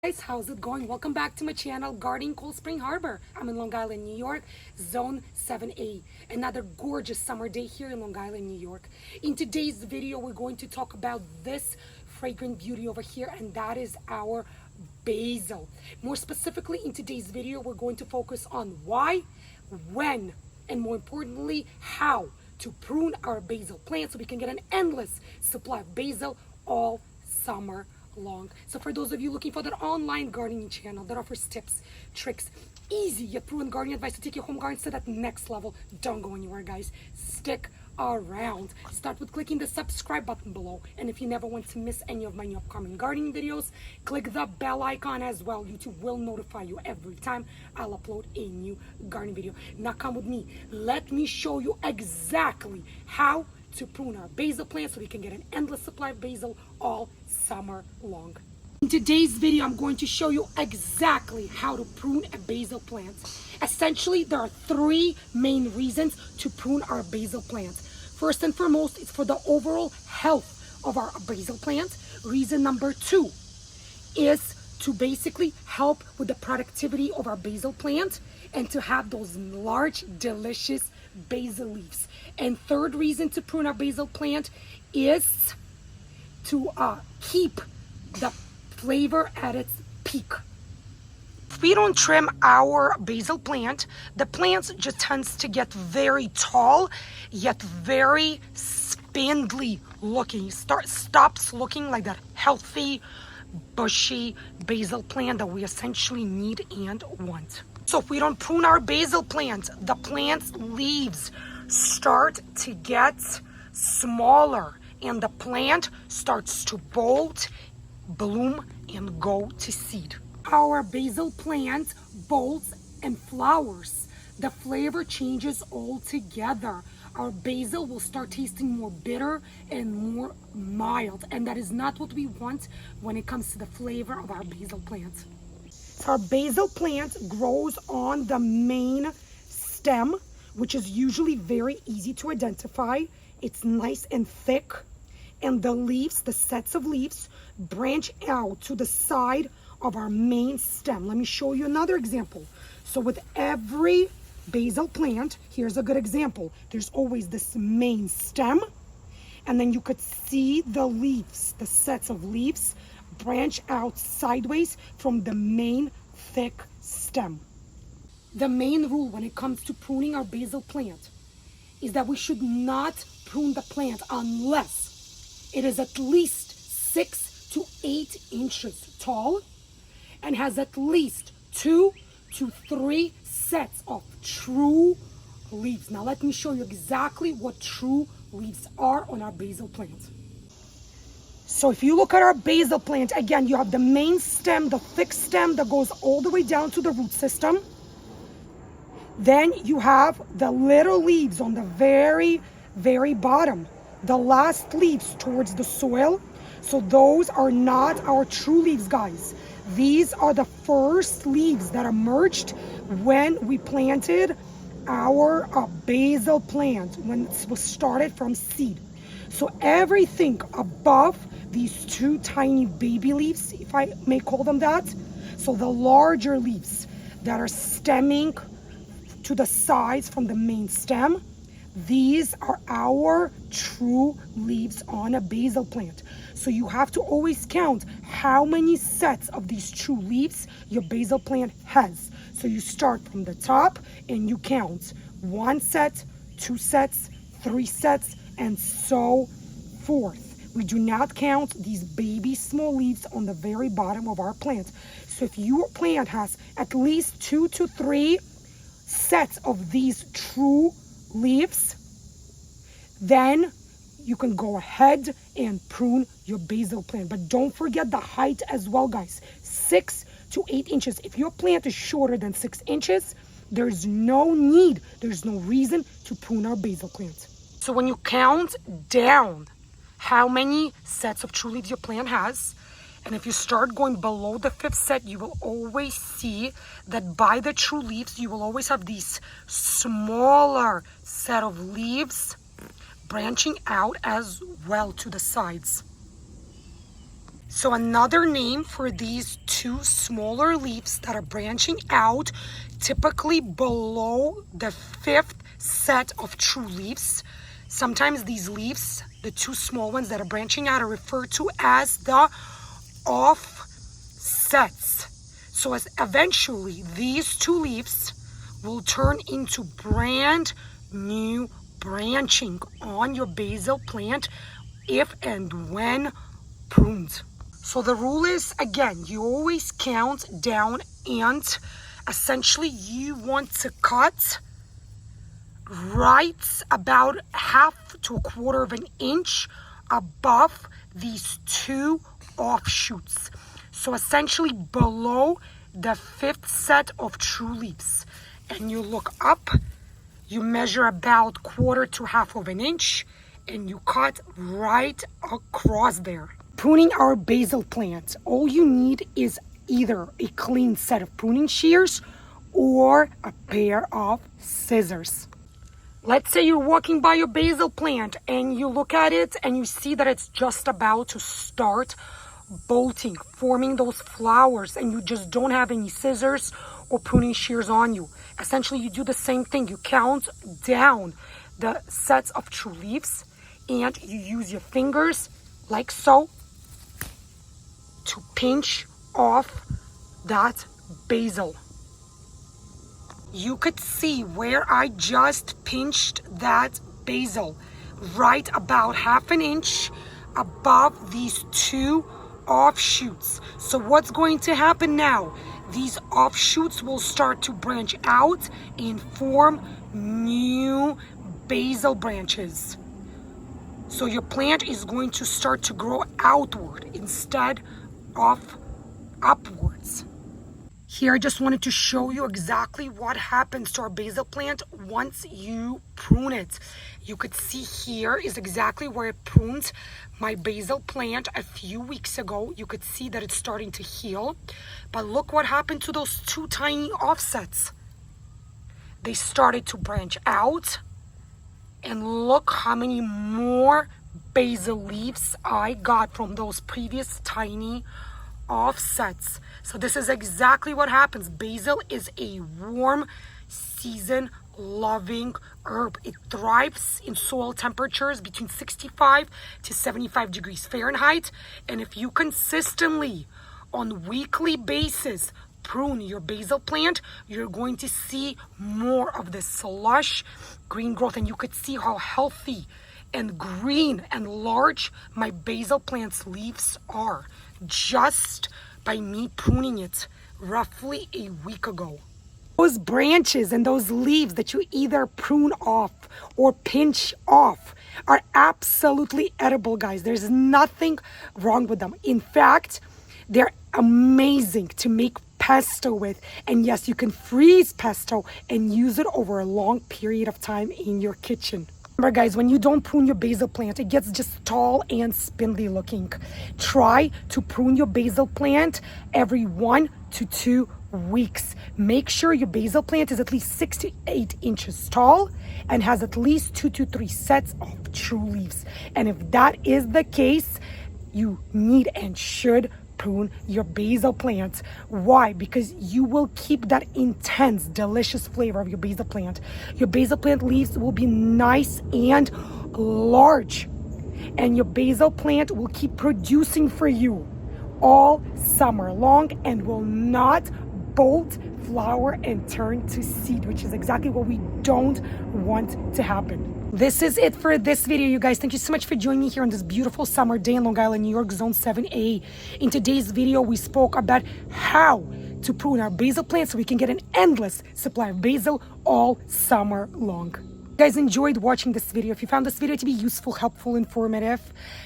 Guys, how's it going? Welcome back to my channel, Gardening Cold Spring Harbor. I'm in Long Island, New York, Zone 7A. Another gorgeous summer day here in Long Island, New York. In today's video, we're going to talk about this fragrant beauty over here, and that is our basil. More specifically, in today's video, we're going to focus on why, when, and more importantly, how to prune our basil plant so we can get an endless supply of basil all summer long. So for those of you looking for that online gardening channel that offers tips, tricks, easy yet proven gardening advice to take your home gardens to that next level, don't go anywhere, guys. Stick around. Start with clicking the subscribe button below, and if you never want to miss any of my new upcoming gardening videos, click the bell icon as well. YouTube will notify you every time I'll upload a new gardening video. Now come with me, let me show you exactly how to prune our basil plant so we can get an endless supply of basil all summer long. In today's video, I'm going to show you exactly how to prune a basil plant. Essentially, there are three main reasons to prune our basil plant. First and foremost, it's for the overall health of our basil plant. Reason number two is to basically help with the productivity of our basil plant and to have those large, delicious basil leaves. And third reason to prune our basil plant is to keep the flavor at its peak. If we don't trim our basil plant, the plant just tends to get very tall, yet very spindly looking. Stops looking like that healthy, bushy basil plant that we essentially need and want. So if we don't prune our basil plant, the plant's leaves start to get smaller and the plant starts to bolt, bloom, and go to seed. Our basil plant bolts and flowers. The flavor changes altogether. Our basil will start tasting more bitter and more mild, and that is not what we want when it comes to the flavor of our basil plant. Our basil plant grows on the main stem, which is usually very easy to identify. It's nice and thick, and the leaves, the sets of leaves, branch out to the side of our main stem. Let me show you another example. So with every basil plant, here's a good example. There's always this main stem, and then you could see the leaves, the sets of leaves, branch out sideways from the main thick stem. The main rule when it comes to pruning our basil plant is that we should not prune the plant unless it is at least 6 to 8 inches tall and has at least 2 to 3 sets of true leaves. Now let me show you exactly what true leaves are on our basil plant. So if you look at our basil plant, again, you have the main stem, the thick stem that goes all the way down to the root system. Then you have the little leaves on the very, very bottom, the last leaves towards the soil. So those are not our true leaves, guys. These are the first leaves that emerged when we planted our basil plant, when it was started from seed. So everything above these two tiny baby leaves, if I may call them that, so the larger leaves that are stemming to the sides from the main stem, these are our true leaves on a basil plant. So you have to always count how many sets of these true leaves your basil plant has. So you start from the top and you count 1 set, 2 sets, 3 sets, and so forth. We do not count these baby small leaves on the very bottom of our plant. So if your plant has at least 2 to 3 sets of these true leaves, then you can go ahead and prune your basil plant. But don't forget the height as well, guys. 6 to 8 inches. If your plant is shorter than 6 inches, there's no need, there's no reason to prune our basil plant. So when you count down how many sets of true leaves your plant has, and if you start going below the 5th set, you will always see that by the true leaves, you will always have these smaller set of leaves branching out as well to the sides. So another name for these two smaller leaves that are branching out, typically below the fifth set of true leaves. Sometimes these leaves, the two small ones that are branching out, are referred to as the offsets. So as eventually these two leaves will turn into brand new branching on your basil plant if and when pruned. So the rule is, again, you always count down, and essentially you want to cut right about half to a quarter of an inch above these two offshoots. So essentially below the fifth set of true leaves. And you look up, you measure about quarter to half of an inch, and you cut right across there. Pruning our basil plant, all you need is either a clean set of pruning shears or a pair of scissors. Let's say you're walking by your basil plant and you look at it and you see that it's just about to start bolting, forming those flowers, and you just don't have any scissors or pruning shears on you. Essentially, you do the same thing. You count down the sets of true leaves and you use your fingers like so to pinch off that basil. You could see where I just pinched that basil, right about half an inch above these two offshoots. So what's going to happen now? These offshoots will start to branch out and form new basil branches. So your plant is going to start to grow outward instead of upwards. Here I just wanted to show you exactly what happens to our basil plant once you prune it. You could see here is exactly where I pruned my basil plant a few weeks ago. You could see that it's starting to heal. But look what happened to those two tiny offsets. They started to branch out. And look how many more basil leaves I got from those previous tiny offsets. So this is exactly what happens. Basil is a warm season loving herb. It thrives in soil temperatures between 65 to 75 degrees Fahrenheit. And if you consistently on weekly basis prune your basil plant, you're going to see more of this lush green growth, and you could see how healthy and green and large my basil plant's leaves are just by me pruning it roughly a week ago. Those branches and those leaves that you either prune off or pinch off are absolutely edible, guys. There's nothing wrong with them. In fact, they're amazing to make pesto with. And yes, you can freeze pesto and use it over a long period of time in your kitchen. Remember, guys, when you don't prune your basil plant, it gets just tall and spindly looking. Try to prune your basil plant every 1 to 2 weeks. Make sure your basil plant is at least 6 to 8 inches tall and has at least 2 to 3 sets of true leaves. And if that is the case, you need and should prune your basil plant. Why? Because you will keep that intense, delicious flavor of your basil plant. Your basil plant leaves will be nice and large, and your basil plant will keep producing for you all summer long and will not bolt, flower, and turn to seed, which is exactly what we don't want to happen. This is it for this video, you guys. Thank you so much for joining me here on this beautiful summer day in Long Island, New York, Zone 7A. In today's video, we spoke about how to prune our basil plants so we can get an endless supply of basil all summer long. You guys enjoyed watching this video. If you found this video to be useful, helpful, informative,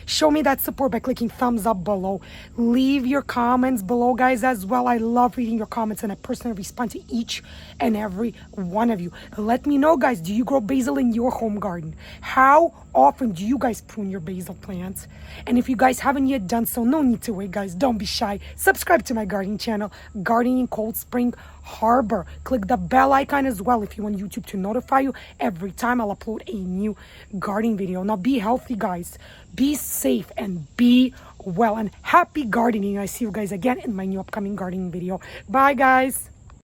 show me that support by clicking thumbs up below. Leave your comments below, guys, as well. I love reading your comments and I personally respond to each and every one of you. Let me know, guys, do you grow basil in your home garden? How often do you guys prune your basil plants? And if you guys haven't yet done so, no need to wait, guys. Don't be shy. Subscribe to my gardening channel, Gardening in Cold Spring Harbor. Click the bell icon as well if you want YouTube to notify you every time I'll upload a new gardening video. Now be healthy, guys. Be safe and be well and happy gardening. I see you guys again in my new upcoming gardening video. Bye guys.